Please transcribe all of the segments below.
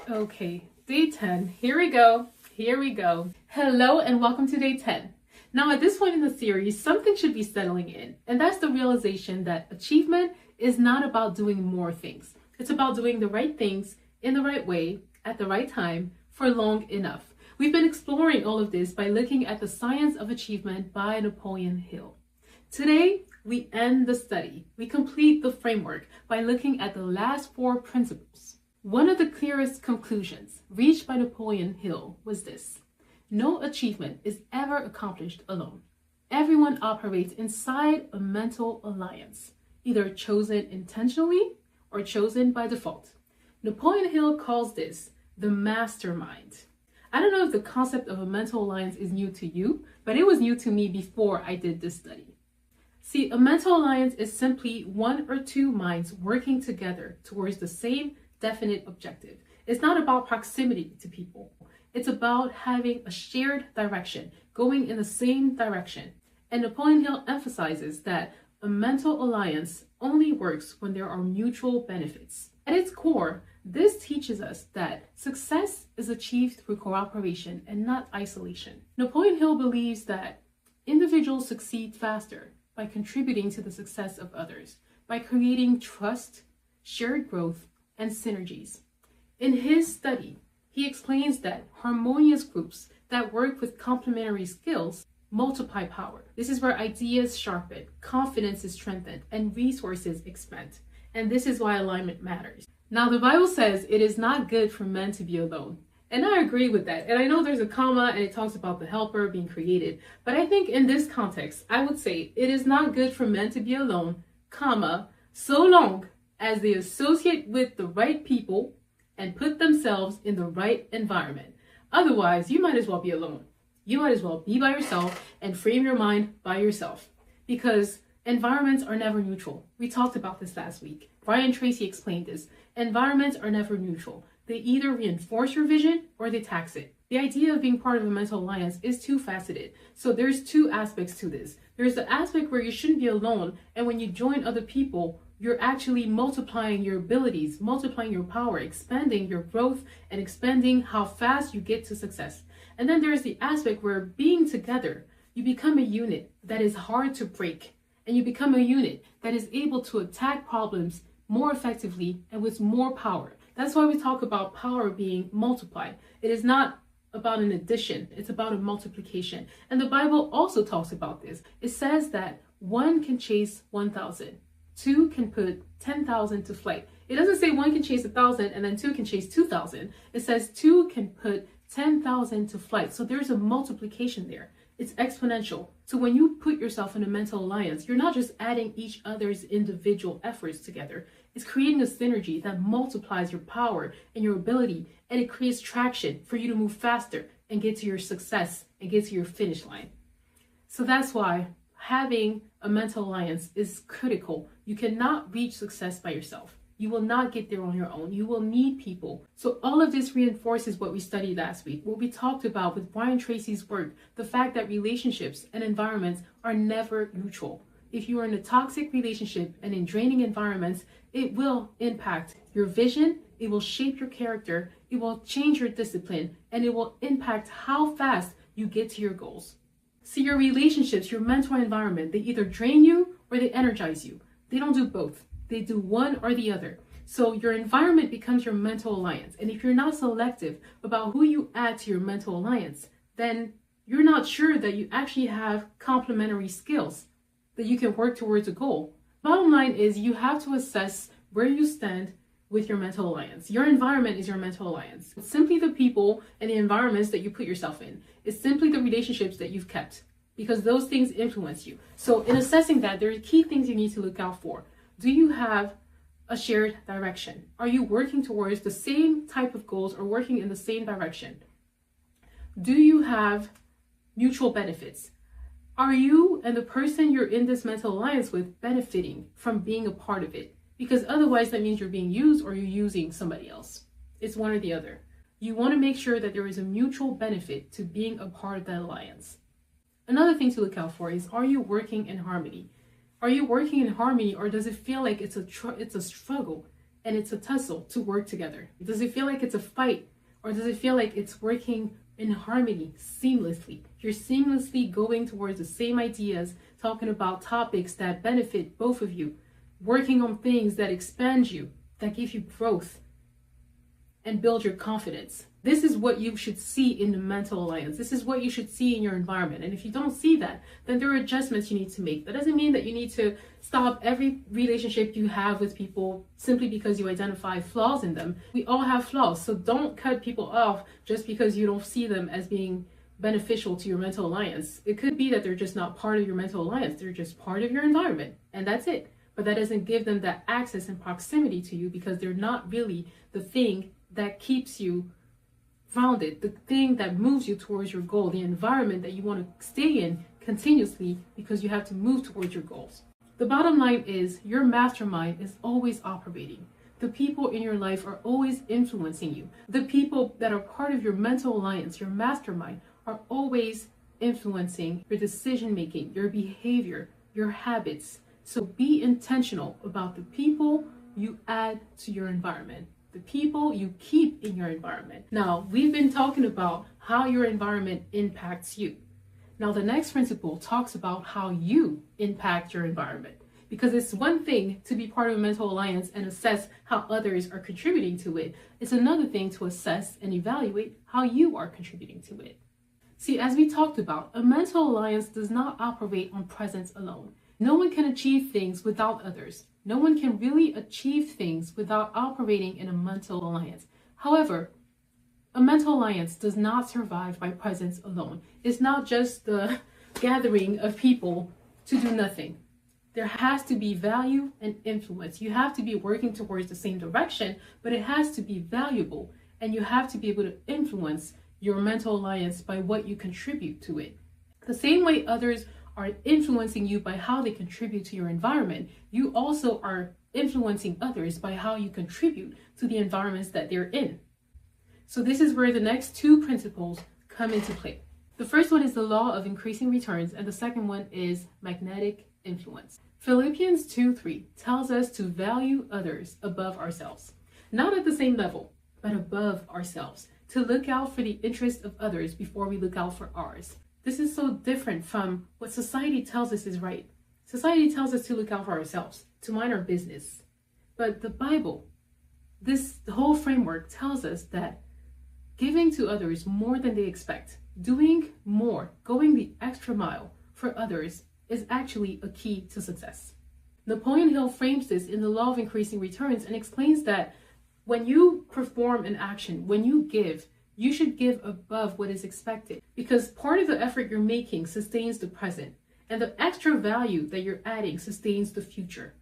Okay, day 10. Here we go. Hello and welcome to day 10. Now, at this point in the series, something should be settling in, and that's the realization that achievement is not about doing more things. It's about doing the right things in the right way, at the right time, for long enough. We've been exploring all of this by looking at the science of achievement by Napoleon Hill. Today, we end the study. We complete the framework by looking at the last 4 principles. One of the clearest conclusions reached by Napoleon Hill was this: no achievement is ever accomplished alone. Everyone operates inside a mental alliance, either chosen intentionally or chosen by default. Napoleon Hill calls this the mastermind. I don't know if the concept of a mental alliance is new to you, but it was new to me before I did this study. See, a mental alliance is simply one or two minds working together towards the same definite objective. It's not about proximity to people. It's about having a shared direction, going in the same direction. And Napoleon Hill emphasizes that a mental alliance only works when there are mutual benefits. At its core, this teaches us that success is achieved through cooperation and not isolation. Napoleon Hill believes that individuals succeed faster by contributing to the success of others, by creating trust, shared growth, and synergies. In his study, he explains that harmonious groups that work with complementary skills multiply power. This is where ideas sharpen, confidence is strengthened, and resources expand. And this is why alignment matters. Now, the Bible says it is not good for men to be alone. And I agree with that. And I know there's a comma and it talks about the helper being created. But I think in this context, I would say it is not good for men to be alone, comma, so long as they associate with the right people and put themselves in the right environment. Otherwise, you might as well be alone. You might as well be by yourself and frame your mind by yourself, because environments are never neutral. We talked about this last week. Brian Tracy explained this. Environments are never neutral. They either reinforce your vision or they tax it. The idea of being part of a mental alliance is two-faceted. So there's 2 aspects to this. There's the aspect where you shouldn't be alone, and when you join other people, you're actually multiplying your abilities, multiplying your power, expanding your growth, and expanding how fast you get to success. And then there's the aspect where being together, you become a unit that is hard to break, and you become a unit that is able to attack problems more effectively and with more power. That's why we talk about power being multiplied. It is not about an addition, it's about a multiplication. And the Bible also talks about this. It says that 1 can chase 1,000. 2 can put 10,000 to flight. It doesn't say 1 can chase 1,000 and then 2 can chase 2,000. It says 2 can put 10,000 to flight. So there's a multiplication there. It's exponential. So when you put yourself in a mental alliance, you're not just adding each other's individual efforts together. It's creating a synergy that multiplies your power and your ability, and it creates traction for you to move faster and get to your success and get to your finish line. So that's why having a mental alliance is critical. You cannot reach success by yourself. You will not get there on your own. You will need people. So all of this reinforces what we studied last week, what we talked about with Brian Tracy's work, the fact that relationships and environments are never neutral. If you are in a toxic relationship and in draining environments, it will impact your vision, it will shape your character, it will change your discipline, and it will impact how fast you get to your goals. See, your relationships, your mental environment, they either drain you or they energize you. They don't do both. They do one or the other. So your environment becomes your mental alliance. And if you're not selective about who you add to your mental alliance, then you're not sure that you actually have complementary skills that you can work towards a goal. Bottom line is you have to assess where you stand with your mental alliance. Your environment is your mental alliance. It's simply the people and the environments that you put yourself in. It's simply the relationships that you've kept, because those things influence you. So in assessing that, there are key things you need to look out for. Do you have a shared direction? Are you working towards the same type of goals or working in the same direction? Do you have mutual benefits? Are you and the person you're in this mental alliance with benefiting from being a part of it? Because otherwise that means you're being used or you're using somebody else. It's one or the other. You want to make sure that there is a mutual benefit to being a part of that alliance. Another thing to look out for is, are you working in harmony? Are you working in harmony, or does it feel like it's a struggle? and it's a tussle to work together? Does it feel like it's a fight, or does it feel like it's working in harmony, seamlessly? You're seamlessly going towards the same ideas, talking about topics that benefit both of you, working on things that expand you, that give you growth and build your confidence. This is what you should see in the mental alliance. This is what you should see in your environment. And if you don't see that, then there are adjustments you need to make. That doesn't mean that you need to stop every relationship you have with people simply because you identify flaws in them. We all have flaws, so don't cut people off just because you don't see them as being beneficial to your mental alliance. It could be that they're just not part of your mental alliance. They're just part of your environment, and that's it. But that doesn't give them that access and proximity to you, because they're not really the thing that keeps you grounded, the thing that moves you towards your goal, the environment that you want to stay in continuously, because you have to move towards your goals. The bottom line is your mastermind is always operating. The people in your life are always influencing you. The people that are part of your mental alliance, your mastermind, are always influencing your decision making, your behavior, your habits. So be intentional about the people you add to your environment, the people you keep in your environment. Now, we've been talking about how your environment impacts you. Now, the next principle talks about how you impact your environment, because it's one thing to be part of a mental alliance and assess how others are contributing to it. It's another thing to assess and evaluate how you are contributing to it. See, as we talked about, a mental alliance does not operate on presence alone. No one can achieve things without others. No one can really achieve things without operating in a mental alliance. However, a mental alliance does not survive by presence alone. It's not just the gathering of people to do nothing. There has to be value and influence. You have to be working towards the same direction, but it has to be valuable, and you have to be able to influence your mental alliance by what you contribute to it. The same way others are influencing you by how they contribute to your environment, you also are influencing others by how you contribute to the environments that they're in. So this is where the next two principles come into play. The first one is the law of increasing returns, and the second one is magnetic influence. Philippians 2:3 tells us to value others above ourselves, not at the same level, but above ourselves, to look out for the interest of others before we look out for ours. This is so different from what society tells us is right. Society tells us to look out for ourselves, to mind our business. But the Bible, the whole framework tells us that giving to others more than they expect, doing more, going the extra mile for others is actually a key to success. Napoleon Hill frames this in the law of increasing returns and explains that when you perform an action, when you give, you should give above what is expected, because part of the effort you're making sustains the present, and the extra value that you're adding sustains the future.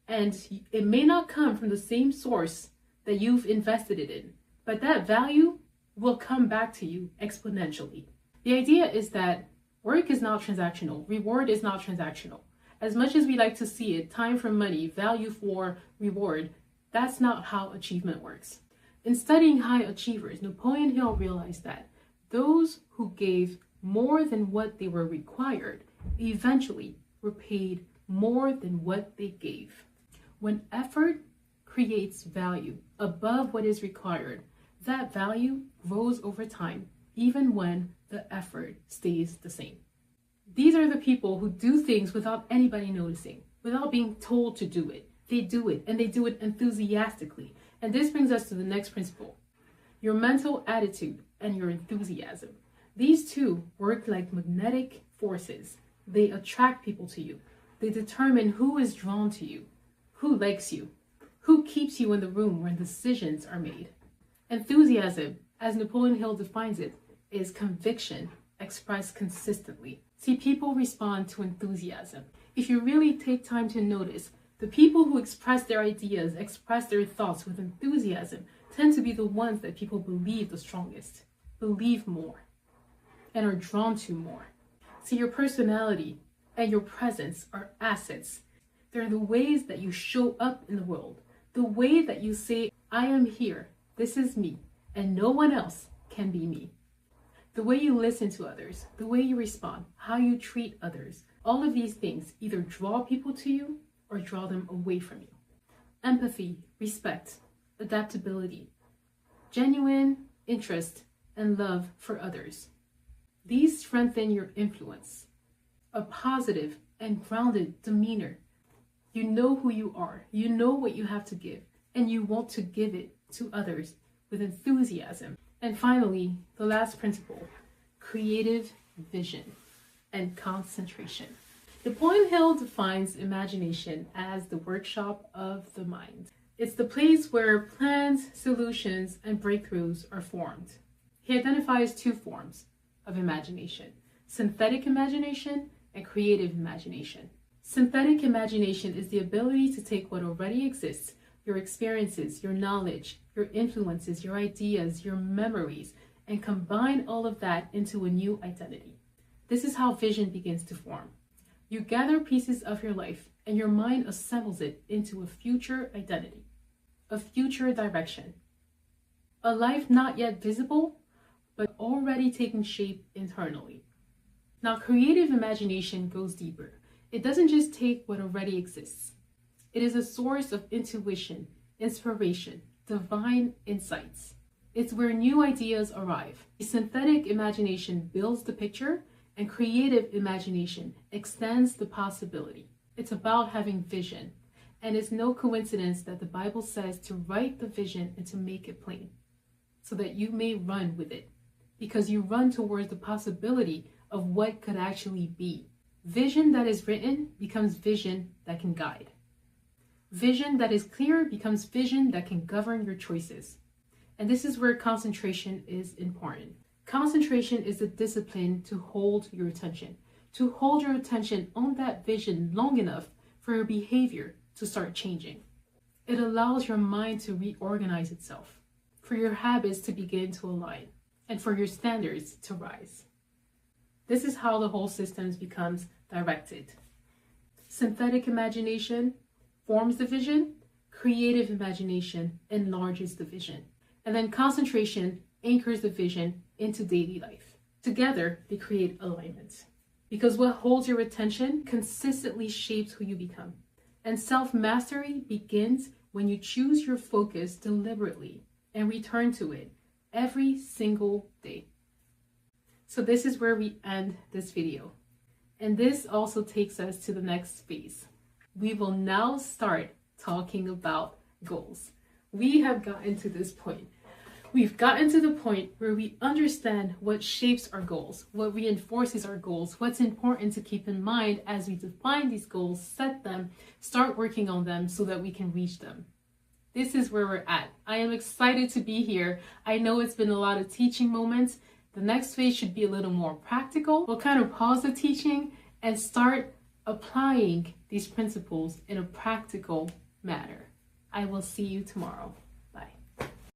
And it may not come from the same source that you've invested it in, but that value will come back to you exponentially. The idea is that work is not transactional, reward is not transactional. As much as we like to see it, time for money, value for reward, that's not how achievement works. In studying high achievers, Napoleon Hill realized that those who gave more than what they were required eventually were paid more than what they gave. When effort creates value above what is required, that value grows over time, even when the effort stays the same. These are the people who do things without anybody noticing, without being told to do it. They do it, and they do it enthusiastically. And this brings us to the next principle: your mental attitude and your enthusiasm. These two work like magnetic forces. They attract people to you. They determine who is drawn to you, who likes you, who keeps you in the room when decisions are made. Enthusiasm, as Napoleon Hill defines it, is conviction expressed consistently. See, people respond to enthusiasm. If you really take time to notice, the people who express their ideas, express their thoughts with enthusiasm, tend to be the ones that people believe the strongest, believe more, and are drawn to more. See, your personality and your presence are assets. They're the ways that you show up in the world, the way that you say, I am here, this is me, and no one else can be me. The way you listen to others, the way you respond, how you treat others, all of these things either draw people to you or draw them away from you. Empathy respect, adaptability, genuine interest, and love for others. These strengthen your influence, a positive and grounded demeanor. You know who you are, you know what you have to give, and you want to give it to others with enthusiasm. And finally, the last principle, creative vision and concentration. Napoleon Hill defines imagination as the workshop of the mind. It's the place where plans, solutions, and breakthroughs are formed. He identifies two forms of imagination: synthetic imagination and creative imagination. Synthetic imagination is the ability to take what already exists, your experiences, your knowledge, your influences, your ideas, your memories, and combine all of that into a new identity. This is how vision begins to form. You gather pieces of your life and your mind assembles it into a future identity, a future direction, a life not yet visible, but already taking shape internally. Now, creative imagination goes deeper. It doesn't just take what already exists. It is a source of intuition, inspiration, divine insights. It's where new ideas arrive. Synthetic imagination builds the picture, and creative imagination extends the possibility. It's about having vision, and it's no coincidence that the Bible says to write the vision and to make it plain, so that you may run with it, because you run towards the possibility of what could actually be. Vision that is written becomes vision that can guide. Vision that is clear becomes vision that can govern your choices. And this is where concentration is important. Concentration is the discipline to hold your attention on that vision long enough for your behavior to start changing. It allows your mind to reorganize itself, for your habits to begin to align, and for your standards to rise. This is how the whole system becomes directed. Synthetic imagination forms the vision, creative imagination enlarges the vision, and then concentration anchors the vision into daily life. Together, they create alignment. Because what holds your attention consistently shapes who you become. And self-mastery begins when you choose your focus deliberately and return to it every single day. So this is where we end this video. And this also takes us to the next phase. We will now start talking about goals. We have gotten to this point. We've gotten to the point where we understand what shapes our goals, what reinforces our goals, what's important to keep in mind as we define these goals, set them, start working on them so that we can reach them. This is where we're at. I am excited to be here. I know it's been a lot of teaching moments. The next phase should be a little more practical. We'll kind of pause the teaching and start applying these principles in a practical manner. I will see you tomorrow.